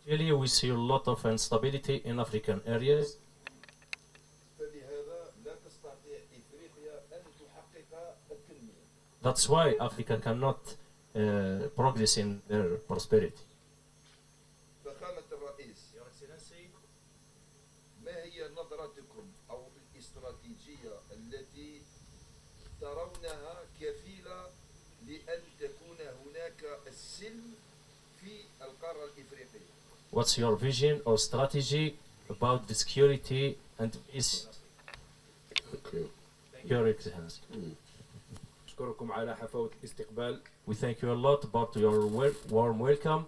Really, we see a lot of instability in African areas. فلهذا لا تستطيع إفريقيا أن تحقق التنمية. That's why Africa cannot progress in their prosperity. فخامة الرئيس، ما هي نظرتكم أو الاستراتيجية التي ترونها كفيلة لأن تكون هناك السلم في القارة الإفريقية؟ What's your vision or strategy about the security and peace? Your Excellency. أشكركم على حفاوة الاستقبال. We thank you a lot about your warm welcome.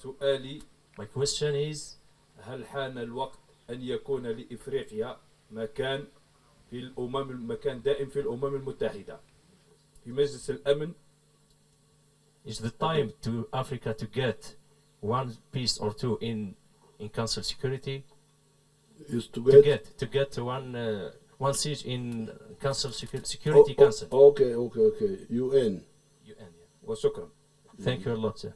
سؤالي: My question is, هل حان الوقت أن يكون لإفريقيا مكان دائم في الأمم المتحدة في مجلس الأمن؟ is the time to Africa to get one piece or two in Council Security? Is to get one seat in Council Security Council. Okay. UN. UN. وشكرا. Thank you a lot, sir.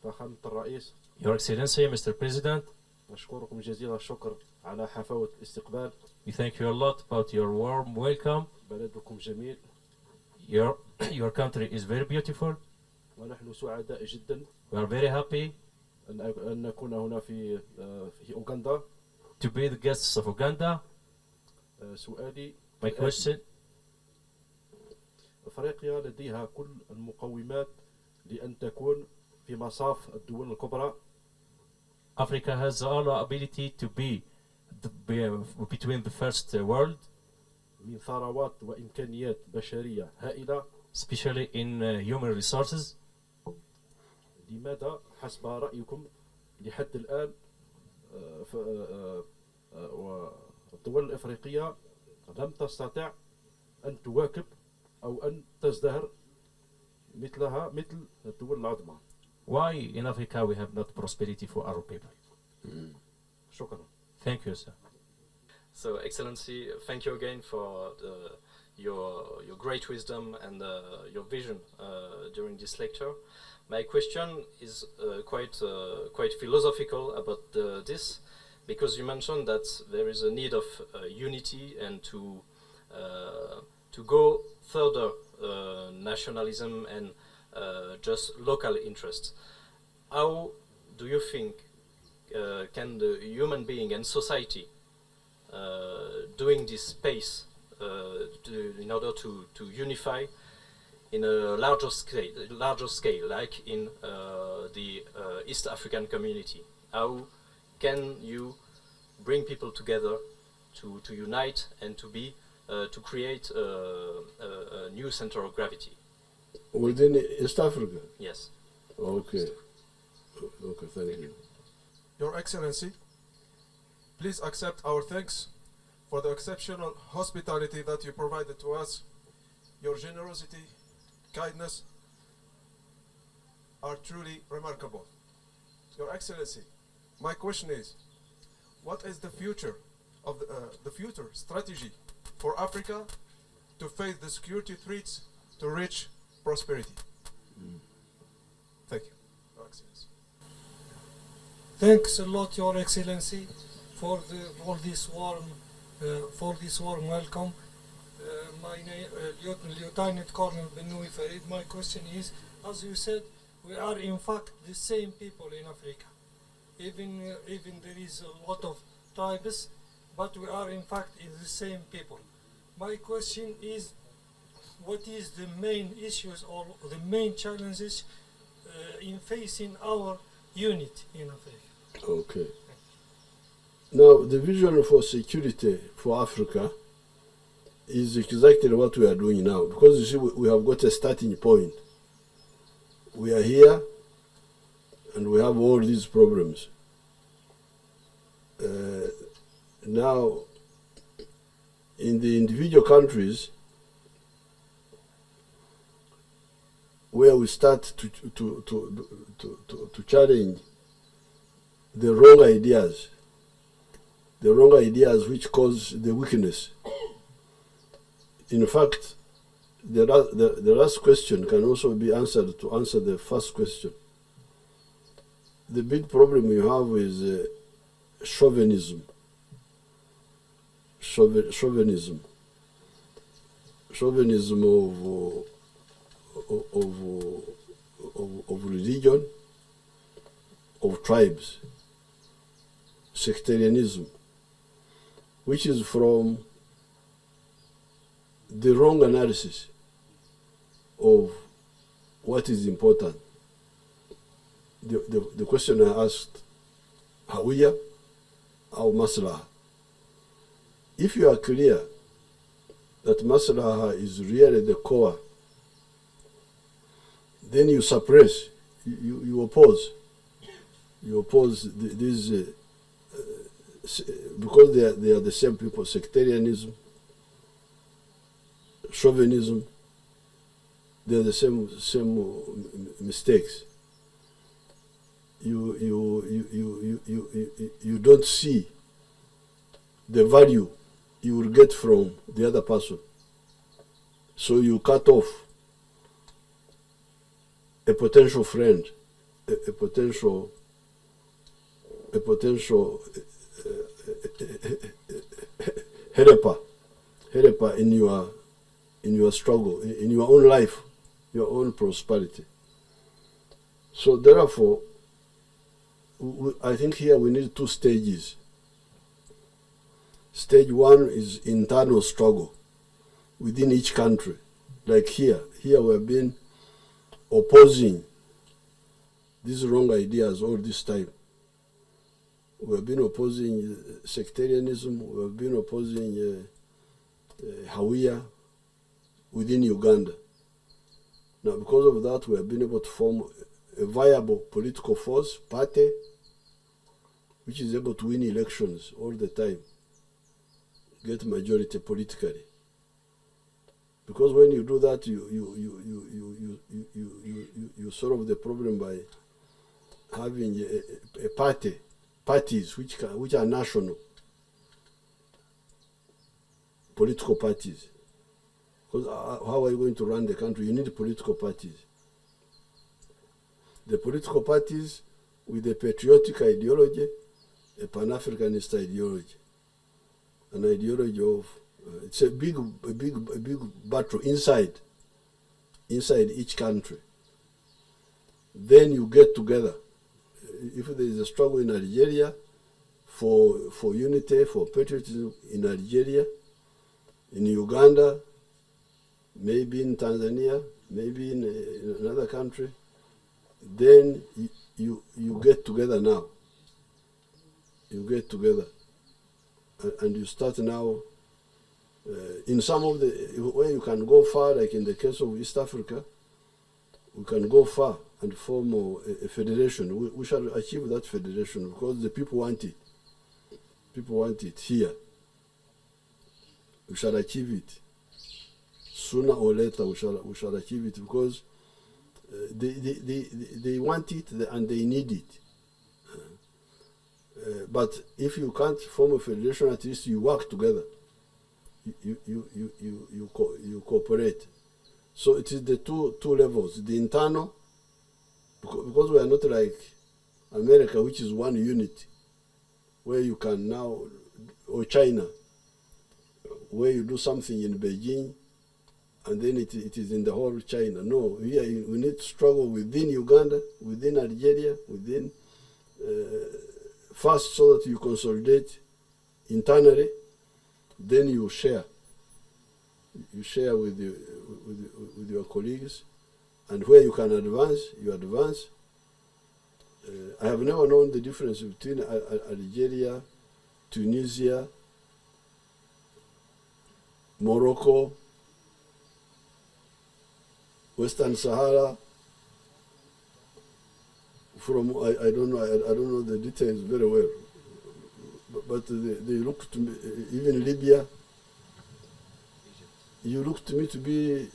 فخامة الرئيس، Your Excellency, Mr. President, نشكركم جزيل الشكر على حفاوة الاستقبال. we thank you a lot about your warm welcome. بلدكم جميل. Your country is very beautiful. ونحن سعداء جدا We are very happy أن نكون هنا في أوغندا. to be the guests of Uganda. سؤالي: My question, أفريقيا لديها كل المقومات لأن تكون في مصاف الدول الكبرى. Africa has all the ability to be between the first world, من ثروات وإمكانيات بشرية هائلة. especially in human resources. لماذا حسب رأيكم لحد الآن والدول الإفريقية لم تستطع أن تواكب أو أن تزدهر مثل الدول العظمى؟ Why in Africa we have not prosperity for our people? شكرا. Thank you, sir. So, Excellency, thank you again for your great wisdom and your vision during this lecture. My question is quite philosophical about this, because you mentioned that there is a need of unity and to go further nationalism and just local interests. How do you think can the human being and society doing this space in order to unify in a larger scale, like in the East African community? How can you bring people together to unite and to create a new center of gravity within East Africa? Yes. Okay. Okay, thank you. Your Excellency, please accept our thanks for the exceptional hospitality that you provided to us. Your generosity, kindness are truly remarkable. Your Excellency, my question is, what is the future of the future strategy for Africa to face the security threats to reach prosperity? Thank you, Your Excellency. Thanks a lot, Your Excellency, for this warm welcome. My name Lieutenant Colonel Benoui Farid. My question is, as you said, we are in fact the same people in Africa. Even there is a lot of tribes, but we are in fact the same people. My question is, what is the main issues or the main challenges in facing our unity in Africa? Okay. Now, the vision for security for Africa is exactly what we are doing now, because you see, we have got a starting point. We are here and we have all these problems. Now, in the individual countries where we start to challenge the wrong ideas which cause the weakness. In fact, the last question can also be answered to answer the first question. the big problem you have is chauvinism. Chauvinism of religion, of tribes, sectarianism, which is from the wrong analysis of what is important. The question I asked, Hawiya or Maslaha? If you are clear that Maslaha is really the core, then you suppress, you oppose. You oppose these, because they are the same people, sectarianism, chauvinism, they are the same mistakes. You don't see the value you will get from the other person. So you cut off a potential friend, a potential helper in your struggle, in your own life, your own prosperity. So therefore, I think here we need two stages. Stage one is internal struggle within each country. Like here we have been opposing these wrong ideas all this time. We have been opposing sectarianism, we have been opposing Hawiya within Uganda. Now because of that, we have been able to form a viable political force, party, which is able to win elections all the time, get majority politically. Because when you do that, you solve the problem by having a parties which are national, political parties. Because how are you going to run the country? You need political parties. The political parties with a patriotic ideology, a Pan-Africanist ideology, an ideology of it's a big battle inside each country. Then you get together. If there is a struggle in Algeria for unity, for patriotism in Algeria, in Uganda, maybe in Tanzania, maybe in another country, then you get together now. You get together, and you start now. In some of the where you can go far, like in the case of East Africa, we can go far and form a federation. We shall achieve that federation because the people want it. People want it here. We shall achieve it. Sooner or later, we shall achieve it because they want it and they need it. But if you can't form a federation, at least you work together. You cooperate. So it is the two levels. The internal, because we are not like America, which is one unit, where you can now, or China, where you do something in Beijing, and then it is in the whole China. No, here we need to struggle within Uganda, within Algeria, within first, so that you consolidate internally. Then you share. You share with your colleagues, and where you can advance, you advance. I have never known the difference between Algeria, Tunisia, Morocco, Western Sahara. From I don't know the details very well. But they look to me, even Libya, you look to me to be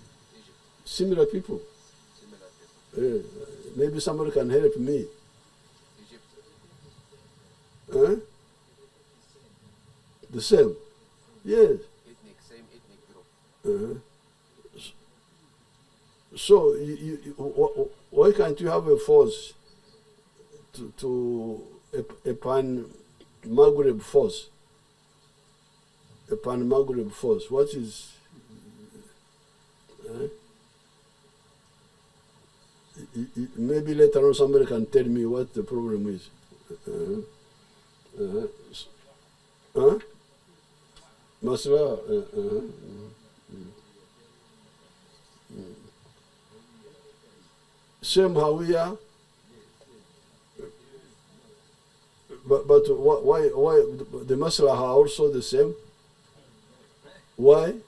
similar people. Maybe somebody can help me. Huh? The same? Yes. Same ethnic group. So why can't you have a force to a pan-Maghreb force. A pan-Maghreb force. What is... maybe later on somebody can tell me what the problem is. Masla. Same Hawiya. But why the Maslaha are also the same? Why?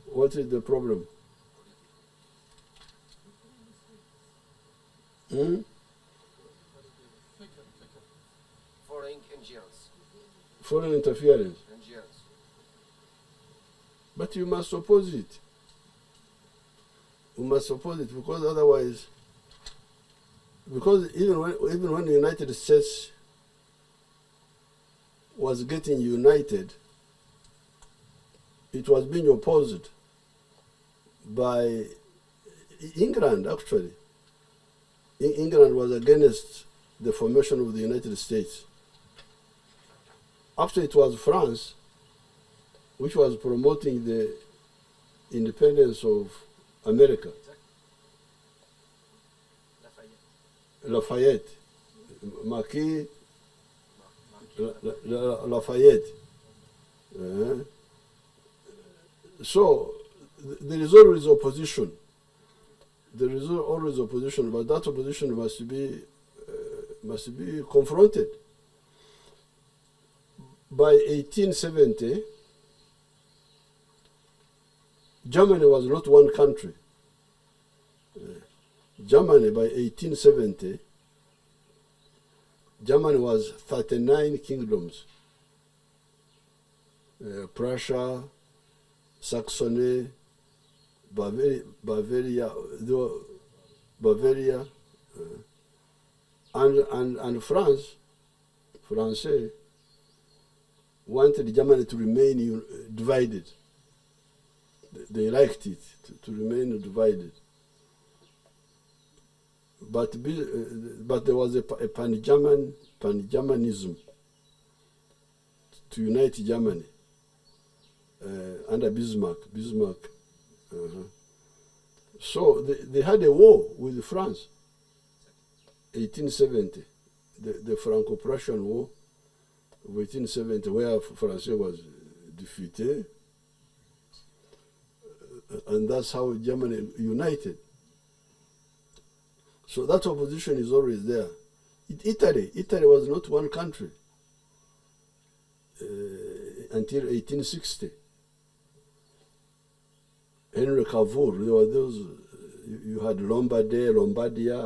What is the problem? Foreign NGOs. Foreign interference. NGOs. But you must oppose it. You must oppose it because otherwise, because even when the United States was getting united, it was being opposed by England, actually. England was against the formation of the United States. After it was France, which was promoting the independence of America. Lafayette. Marquis Lafayette. So there is always opposition. There is always opposition, but that opposition must be confronted. By 1870, Germany was not one country. Germany, by 1870, Germany was 39 kingdoms. Prussia, Saxony, Bavaria, and France wanted Germany to remain divided. They liked it to remain divided. But there was a pan-Germanism to unite Germany under Bismarck. So they had a war with France, 1870, the Franco-Prussian War of 1870, where France was defeated, and that's how Germany united. So that opposition is always there. Italy was not one country until 1860. Henry Cavour, there were those, you had Lombardia,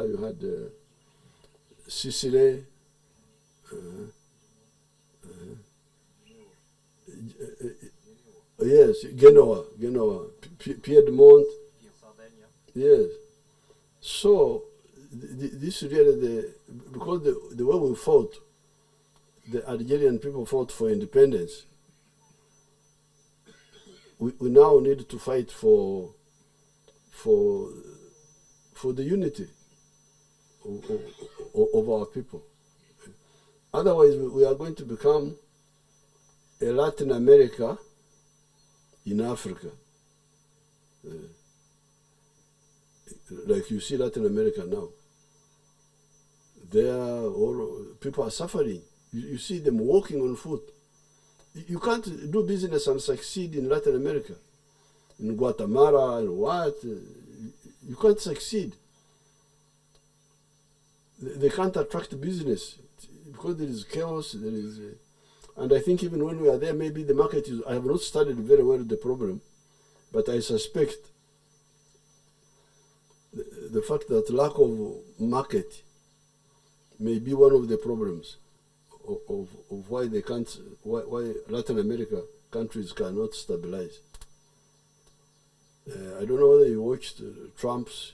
you had Sicily, yes, Genoa, Piedmont, yes. So this really because the way we fought, the Algerian people fought for independence. We now need to fight for the unity of our people. Otherwise, we are going to become a Latin America in Africa. Like you see Latin America now. People are suffering. You see them walking on foot. You can't do business and succeed in Latin America. In Guatemala and what? You can't succeed. They can't attract business because there is chaos. And I think even when we are there, maybe the market is... I have not studied very well the problem, but I suspect the fact that lack of market may be one of the problems of why they can't, why Latin America countries cannot stabilize. I don't know whether you watched Trump's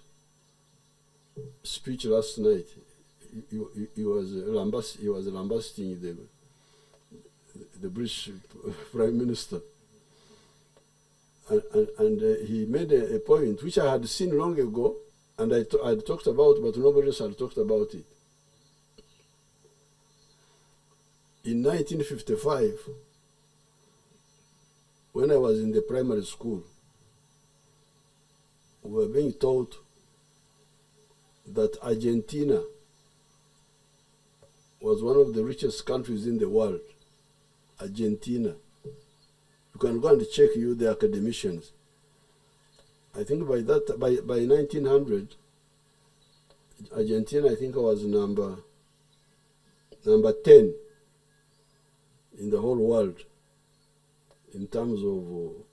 speech last night. He was lambasting the British Prime Minister, and he made a point which I had seen long ago, And I talked about, but nobody else had talked about it. In 1955, when I was in the primary school, we were being taught that Argentina was one of the richest countries in the world. Argentina. You can go and check, you, the academicians. I think by 1900, Argentina, I think, was number 10 in the whole world in terms of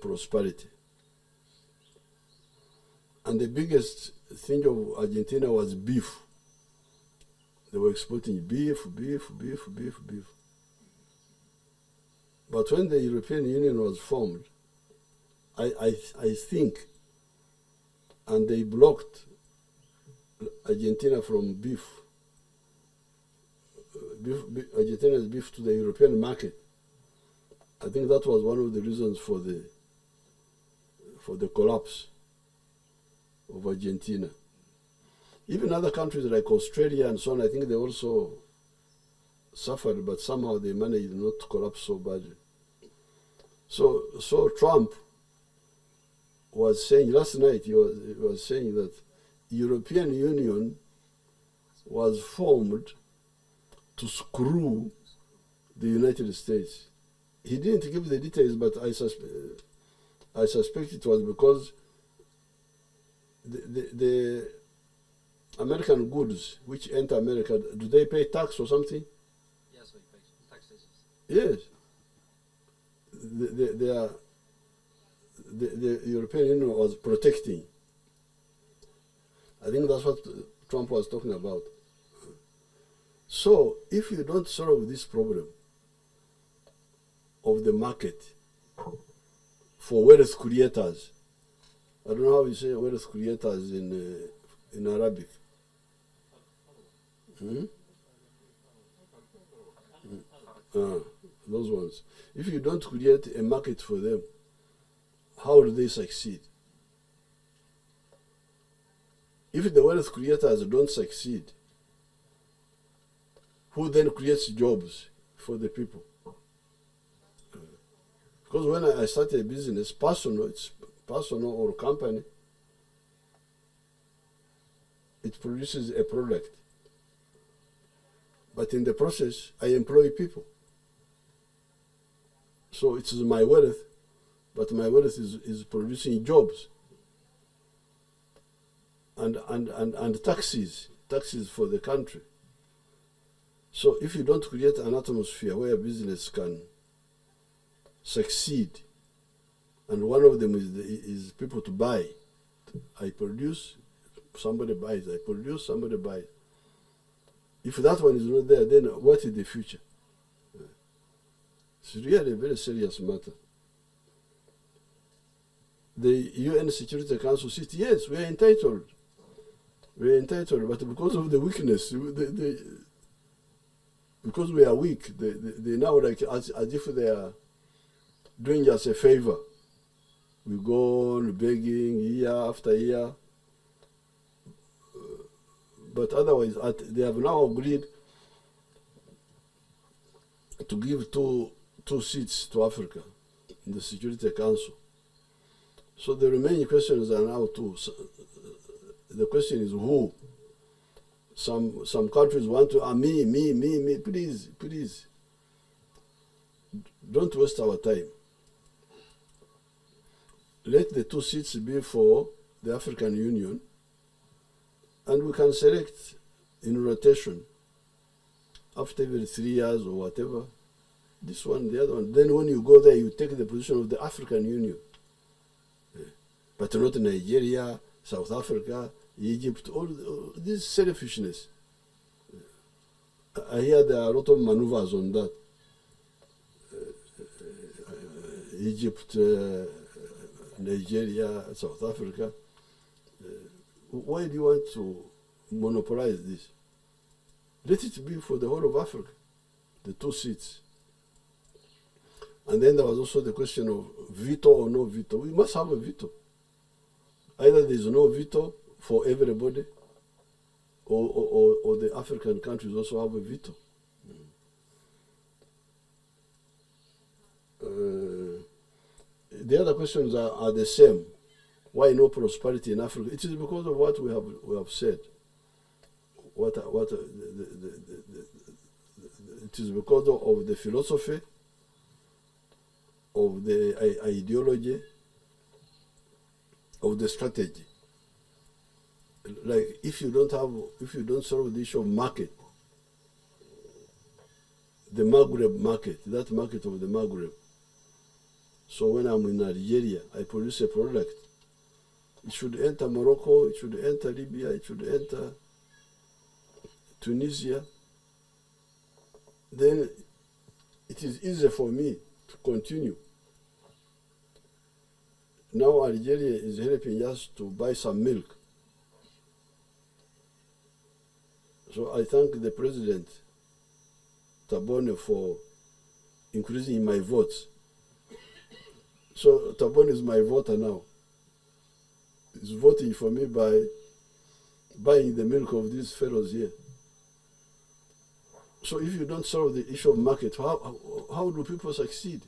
prosperity. And the biggest thing of Argentina was beef. They were exporting beef. But when the European Union was formed, I think, and they blocked Argentina from Argentina's beef to the European market. I think that was one of the reasons for the collapse of Argentina. Even other countries like Australia and so on, I think they also suffered, but somehow they managed not to collapse so badly. So Trump was saying last night, he was saying that European Union was formed to screw the United States. He didn't give the details, but I suspect it was because the American goods which enter America, do they pay tax or something? Yes, we pay taxes. Yes. The European Union was protecting. I think that's what Trump was talking about. So if you don't solve this problem of the market for wealth creators, I don't know how you say wealth creators in Arabic. Those ones. If you don't create a market for them, how do they succeed? If the wealth creators don't succeed, who then creates jobs for the people? Because when I start a business, it's personal or company, it produces a product. But in the process, I employ people. So it is my wealth, but my wealth is producing jobs and taxes for the country. So if you don't create an atmosphere where business can succeed, and one of them is people to buy. I produce, somebody buys. I produce, somebody buys. If that one is not there, then what is the future? It's really a very serious matter. The UN Security Council says, yes, we are entitled. We are entitled, but because of the weakness, because we are weak, they now like as if they are doing us a favor. We go on begging year after year. But otherwise, they have now agreed to give two seats to Africa in the Security Council. So the remaining questions are now two. The question is who? Some countries want to, me, please. Don't waste our time. Let the two seats be for the African Union, and we can select in rotation after every 3 years or whatever, this one, the other one. Then when you go there, you take the position of the African Union. But not Nigeria, South Africa, Egypt, all this selfishness. I hear there are a lot of maneuvers on that. Egypt, Nigeria, South Africa. Why do you want to monopolize this? Let it be for the whole of Africa, the two seats. And then there was also the question of veto or no veto. We must have a veto. Either there is no veto for everybody, or the African countries also have a veto. The other questions are the same. Why no prosperity in Africa? It is because of what we have said. It is because of the philosophy, of the ideology, of the strategy. Like if you don't solve the issue of market, the Maghreb market, that market of the Maghreb. So when I'm in Algeria, I produce a product. It should enter Morocco, it should enter Libya, it should enter Tunisia. Then it is easier for me to continue. Now Algeria is helping us to buy some milk. So I thank the President Tabone for increasing my votes. So Tabone is my voter now. He's voting for me by buying the milk of these fellows here. So if you don't solve the issue of market, how do people succeed?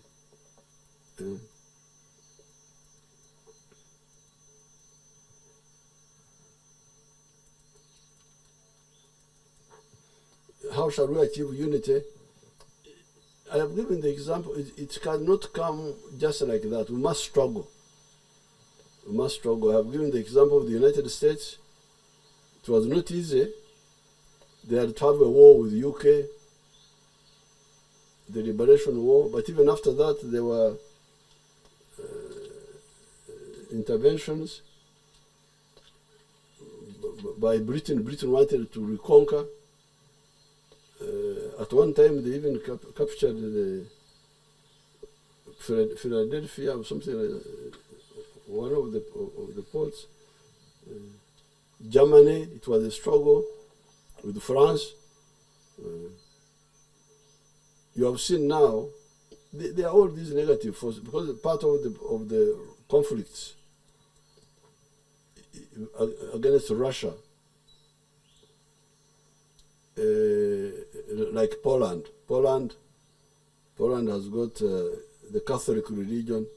How shall we achieve unity? I have given the example. It cannot come just like that. We must struggle. We must struggle. I have given the example of the United States. It was not easy. They had to have a war with the UK, the Liberation War, but even after that there were interventions by Britain. Britain wanted to reconquer. At one time they even captured the Philadelphia or something like that, one of the ports. Germany, it was a struggle with France. You have seen now, there are all these negative forces because part of the conflicts against Russia, like Poland. Poland has got the Catholic religion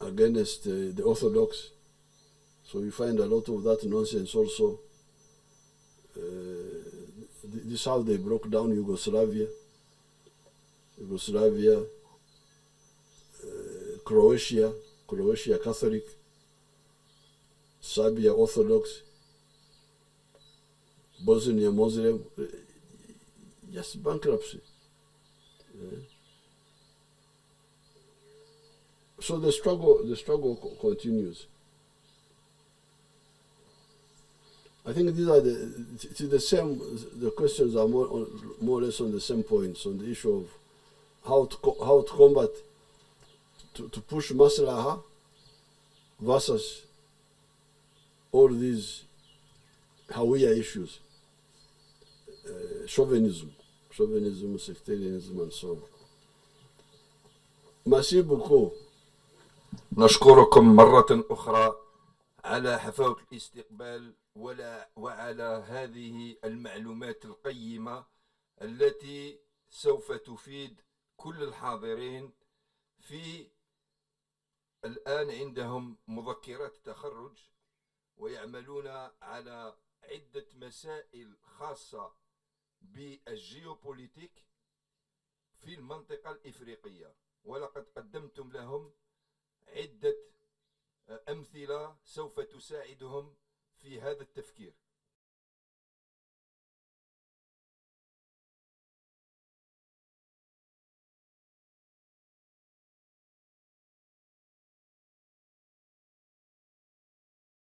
against the Orthodox. So you find a lot of that nonsense also. This is how they broke down Yugoslavia, Croatia Catholic, Serbia Orthodox, Bosnia Muslim, just bankruptcy. So the struggle continues. I think these are the same. The questions are more or less on the same points on the issue of how to combat, to push maslaha versus all these Hawiya issues, chauvinism, sectarianism, and so on. Merci beaucoup. نشكركم مرة أخرى على حفاوة الاستقبال وعلى هذه المعلومات القيمة التي سوف تفيد كل الحاضرين. في الآن عندهم مذكرات تخرج ويعملون على عدة مسائل خاصة بالجيوبوليتيك في المنطقة الإفريقية، ولقد قدمتم لهم عدة أمثلة سوف تساعدهم في هذا التفكير.